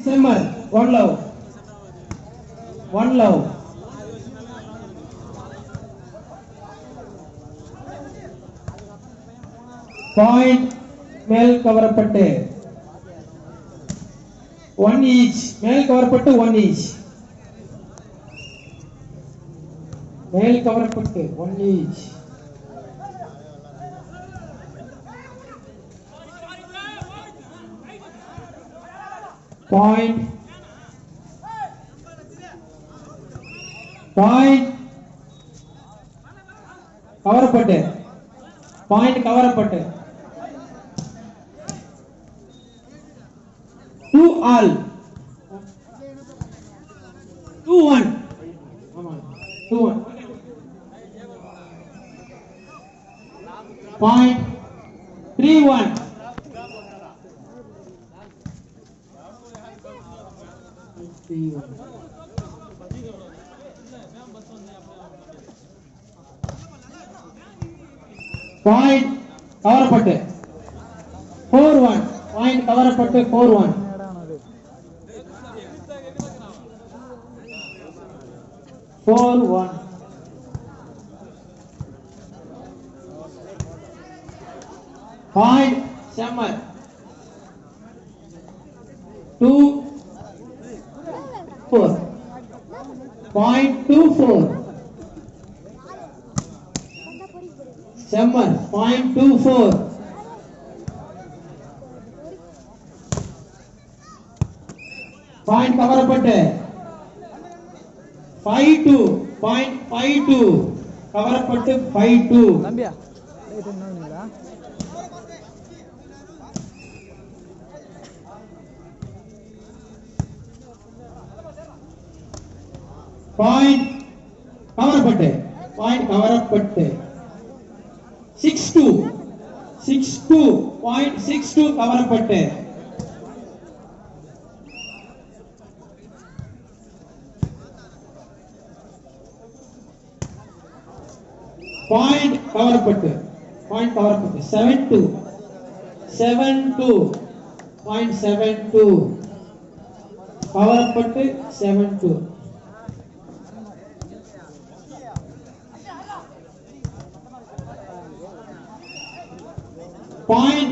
Simmer, one love. One love. Point மேல் கவரப்பட்டு one each. மேல் கவரப்பட்டு one each. மேல் கவரப்பட்டு one each. Point. Point. Kavarappattu. Point கவரப்பட்டு. 2 all. 2-1. 2-1. Point 3-1. Point கவரப்பட்டு 4-1. Point கவரப்பட்டு 4-1. Point Simmer 2-4. Point 2-4. Simmer point 2-4. Point கவரப்பட்டு 5-2. Point 5-2. கவரப்பட்டு 5-2. தம்பியா டேய் என்னங்கடா Point Kavarappattu. Point கவரப்பட்டு 6-2. 6-2. Point 6-2 கவரப்பட்டு. Point Kavarappattu. Point கவரப்பட்டு 7-2. 7-2. Point 7-2 கவரப்பட்டு 7-2. Point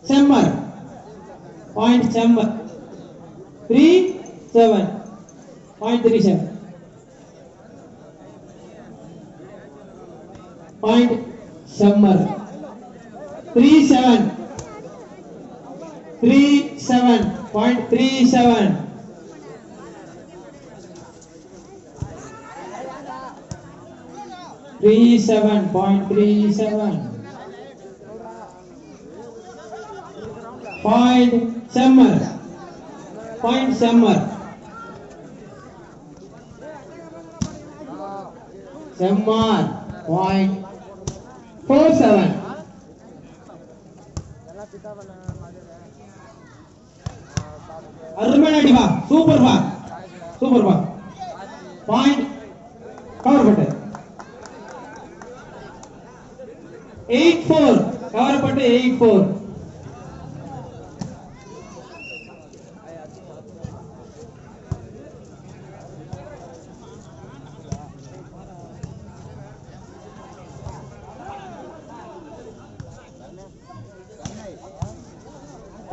Simmer. Point Simmer 3-7. Point 3-7. Point Simmer 3-7. 3-7. Point 3-7. Point 3-7. Point Simmer. Point Simmer. Simmer. Point 4-7. அருமையான அடி பா. Super பா. Super பா. Point Kavarappattu 8-4. Kavarappattu 8-4.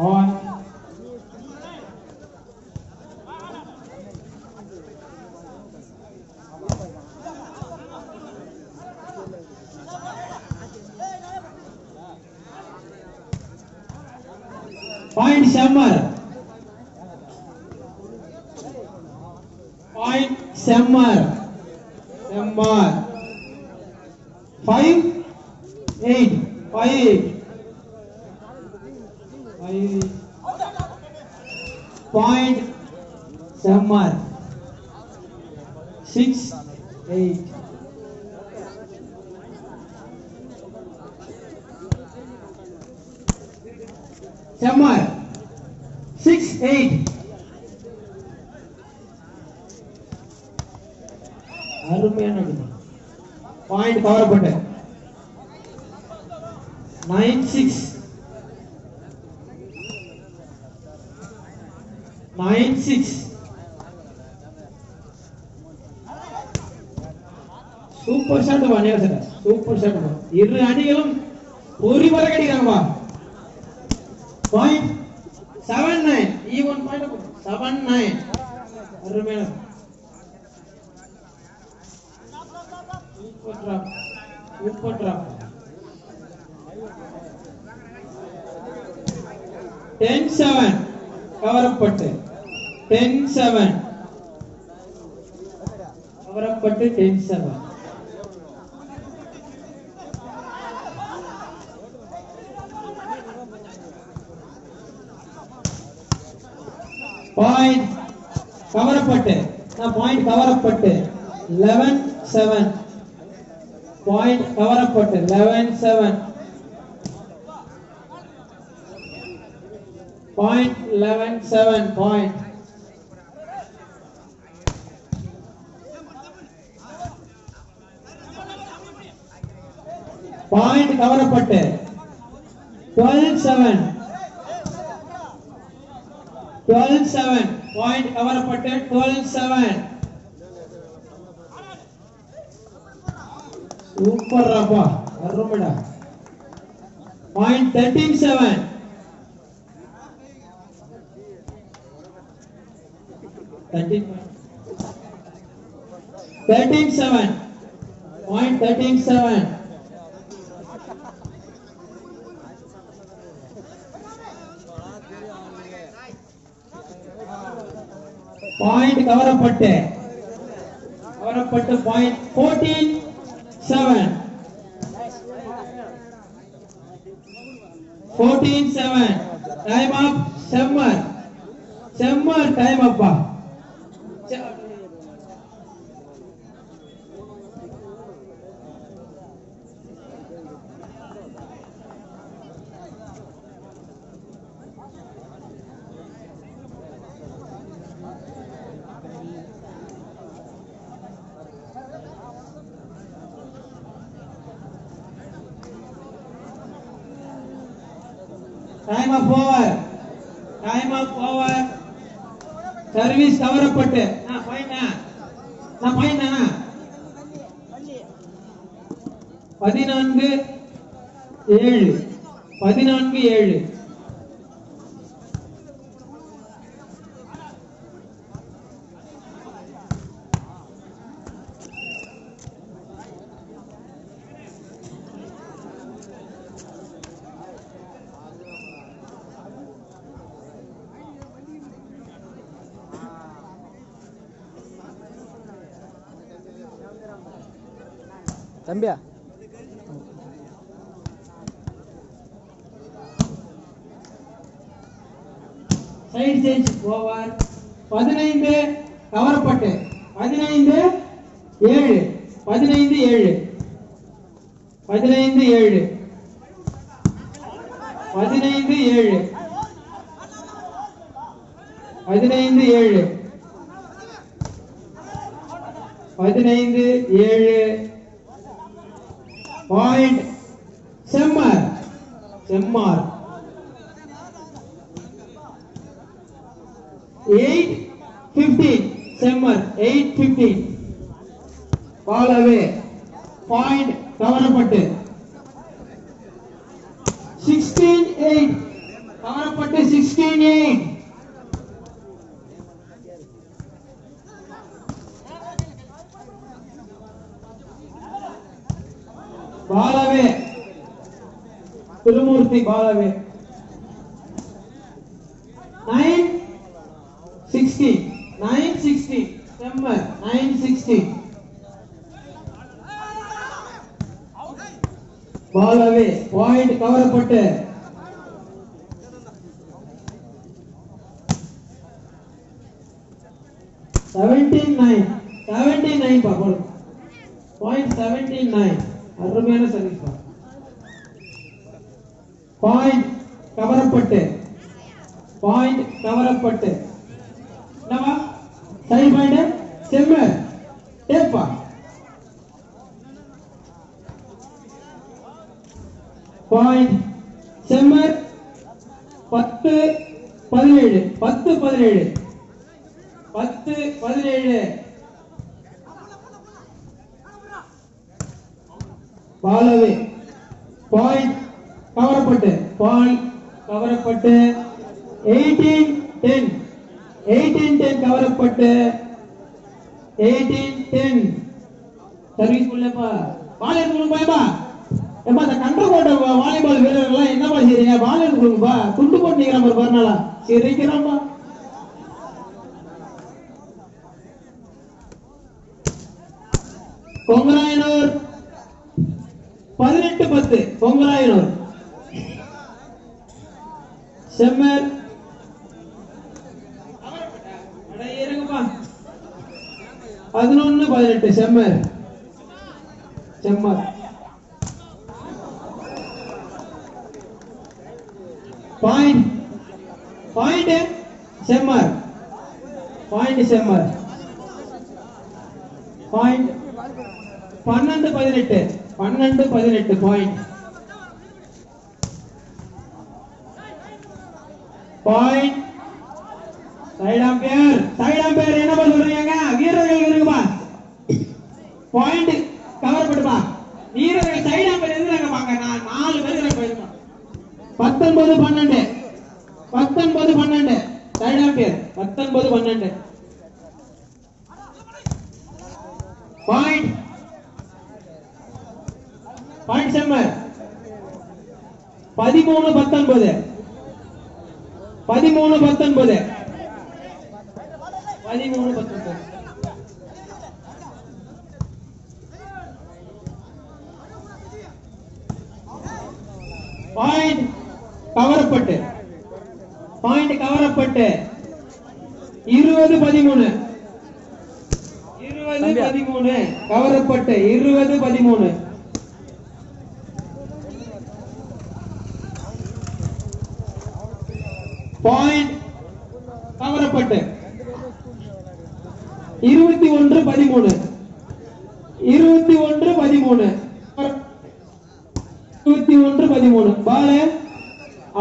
On Point Simmer. Point Simmer. Simmer 5-8. 5-8. Point Simmer 6-8. Simmer 6-8. அருமையான point கவரப்பட்டு 9-6. 9-6. Super shot வா நேரசட super shot வா இரு அணிகளும் ஒரு வர கடிறாங்க பாயிண்ட் 7-9 ஈவன் பாயிண்ட் 7-9 அருமையான super drop 10-7 Kavarappattu 10-7 Kavarappattu 10-7 point Kavarappattu point Kavarappattu 11-7 point Kavarappattu 11-7 point 11-7 point point Kavarappattu 12-7 12-7 point Kavarappattu 12-7 super ராப்பா அருமைடா point 13-7 13-7 point 13-7 point Kavarappattu point 14-7 14-7 time up Semmer time up time up over service கவரப்பட்டு point 14-7 தம்பியா சைடு சேஞ்ச் ஓவர் 15 கவரப்பட்டு 15-7 15-7 15-7 15-7 15-7 15-7 point Semmer 8-15 Semmer 8-15 ball away point கவரப்பட்டு 16-8 கவரப்பட்டு 16-8 ball away Tirumurthy ball away 9-16 Semmer 9-16 ball away point கவரப்பட்டு 17-9 பாப்போம் point 17-9 அருமையான service point கவரப்பட்டு என்னவா சரி point செம்மர் டேப்பா point செம்மர் 10-17 10-17 பாலவே point கவரப்பட்டு 18-10 கவரப்பட்டு 18-10 service உள்ளப்பா பால் எடுத்து போயப்பா ஏப்பா அந்த control போட்ட volleyball வீரர்கள் என்னப்பா செய்றீங்க பால் எடுத்து கொடுங்கப்பா துண்டு போட்டு நிக்கிறான் பாரு பர்னாலா சிரிக்கிறான்பா கொங்கராயனூர் 18-10 கொங்கராயனூர் செம்மர் இருங்கப்பா 11-18 Semmar point Semmar point 12-18 point side umpire என்ன சொல்றீங்க வீரர்கள் இருக்குப்பா பாயிண்ட் கவர் பண்ணுப்பா வீரர்கள் சைடு அம்பையர் இருந்தாங்க பாக்க நான் 4 பேர் போயிருக்கேன் 19-12 side umpire 19-12 point Semmar 13-19 point Kavarappattu 20-13 Kavarappattu 20-13 point Kavarappattu 21-13 ball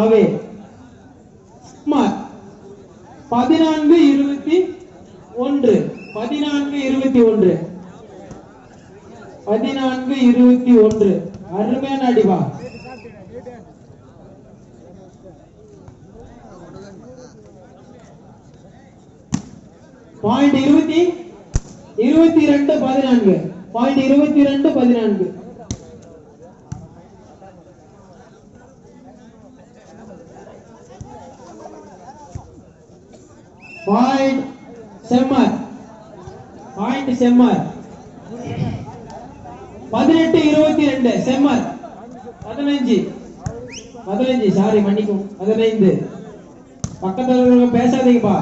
away 14-21 அருமையான அடிவா point 22-14 point 22-14 point Semmar 18-22 Semmar 15 sorry மன்னிக்கும் 15 பக்கத்துல பேசாதீங்கப்பா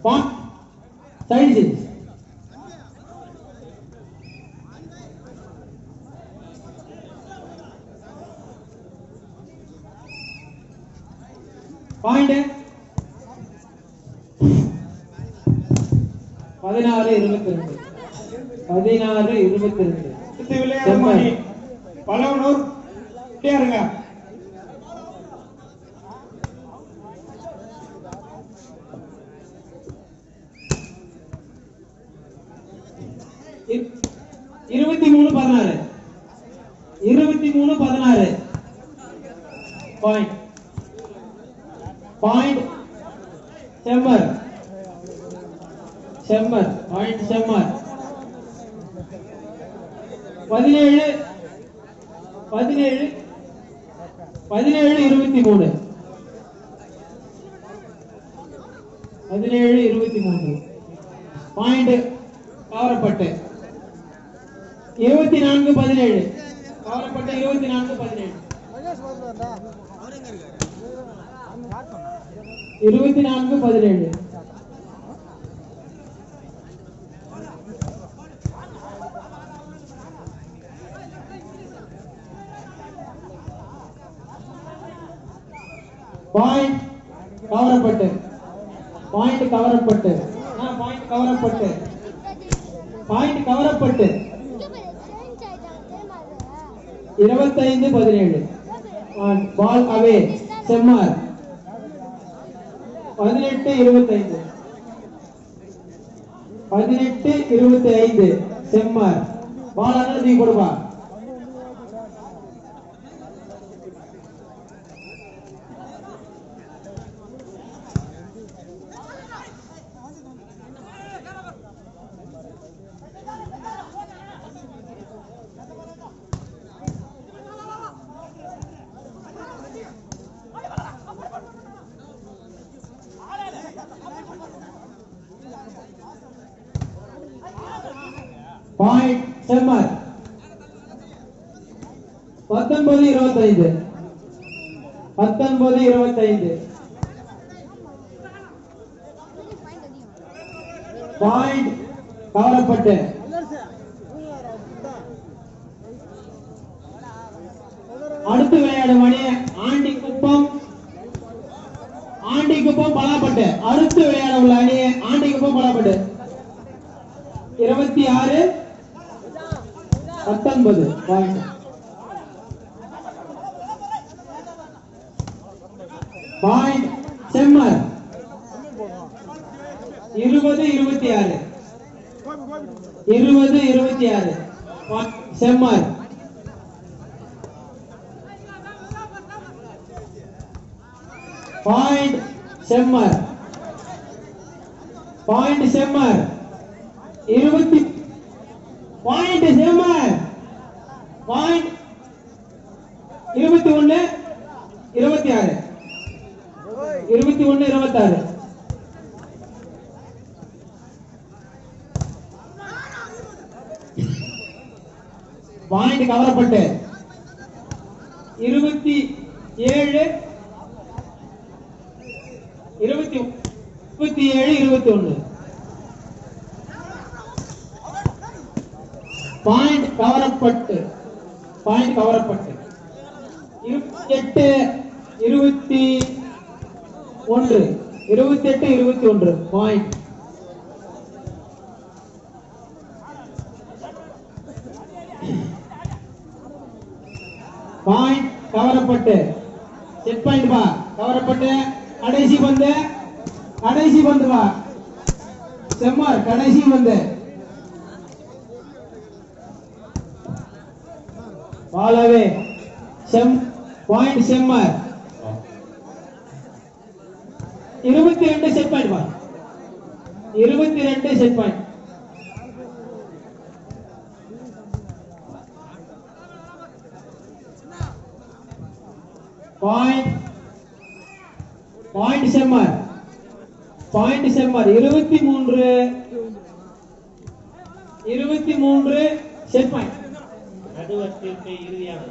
15 சைடு பாயிண்ட் 16-22 விளையாடுமாணி பலவனூர் இருங்க இருபத்தி மூணு 16 பாயிண்ட் செம்மர் பாயிண்ட் செம்மர் 17-23 பாயிண்ட் கவரப்பட்டு 24-17 கவரப்பட்ட 24-17 பாயிண்ட் கவரப்பட்டு 25-17 பால் அவே செம்மர் 18-25 18-25 செம்மர் பாலான நீ கொடுப்பா பாயிண்ட் செம்மர் 19-25 பாயிண்ட் கவரப்பட்டு அடுத்து விளையாடும் அணி ஆண்டிக்குப்பம் பலாப்பட்டு அடுத்து விளையாட உள்ள அணி Andikuppam Palapattu 26-19 point Semmar 20-26 Semmar point Semmar 20 point Semmar point 21-26 point Kavarappattu 27-21 point Kavarappattu 28-21 point point Kavarappattu set point பா கவரப்பட்டு கடைசி பந்து வா செம்மர் கடைசி பந்து பாலவே பாயிண்ட் செம்மர் 22 செட் பாயிண்ட் பா 22 set point point Semmar 23 set point நடுவத்திற்கு இறுதியாக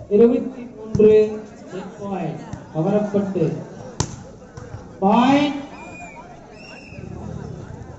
23 செட் பாயிண்ட் கவரப்பட்டு பாயிண்ட்